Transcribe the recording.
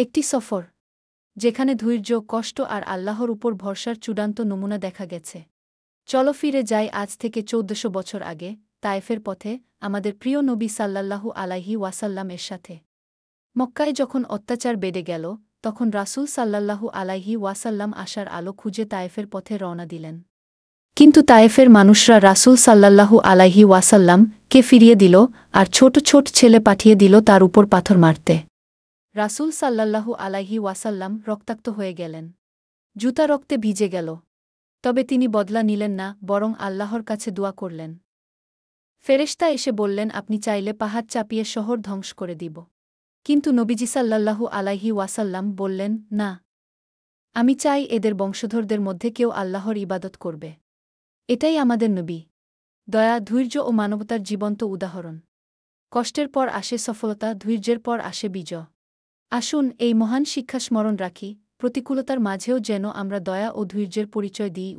একটি সফর যেখানে ধৈর্য, কষ্ট আর আল্লাহর উপর ভরসার চূড়ান্ত নমুনা দেখা গেছে। চলো ফিরে যাই আজ থেকে ১৪০০ বছর আগে, তায়েফের পথে, আমাদের প্রিয় নবী সাল্লাল্লাহু আলাইহি ওয়াসাল্লাম এর সাথে। মক্কায় যখন অত্যাচার বেড়ে গেল, তখন রাসূল সাল্লাল্লাহু আলাইহি ওয়াসাল্লাম আশার আলো খুঁজে তায়েফের পথে রওনা দিলেন। কিন্তু তায়েফের মানুষরা রাসূল সাল্লাল্লাহু আলাইহি ওয়াসাল্লাম কে ফিরিয়ে দিল, আর ছোট ছোট ছেলে পাঠিয়ে দিল তার উপর পাথর মারতে। রাসূল সাল্লাল্লাহু আলাইহি ওয়াসাল্লাম রক্তাক্ত হয়ে গেলেন। জুতা রক্তে ভিজে গেল। তবে তিনি বদলা নিলেন না, বরং আল্লাহর কাছে দোয়া করলেন। ফেরেশতা এসে বললেন, আপনি চাইলে পাহাড় চাপিয়ে শহর ধ্বংস করে দিব। কিন্তু নবীজি সাল্লাল্লাহু আলাইহি ওয়াসাল্লাম বললেন, না, আমি চাই এদের বংশধরদের মধ্যে কেউ আল্লাহর ইবাদত করবে। এটাই আমাদের নবী। দয়া, ধৈর্য ও মানবতার জীবন্ত উদাহরণ। কষ্টের পর আসে সফলতা, ধৈর্যের পর আসে বিজয়। আসুন এই মহান শিক্ষা স্মরণ রাখি, প্রতিকূলতার মাঝেও যেন আমরা দয়া ও ধৈর্যের পরিচয় দিই।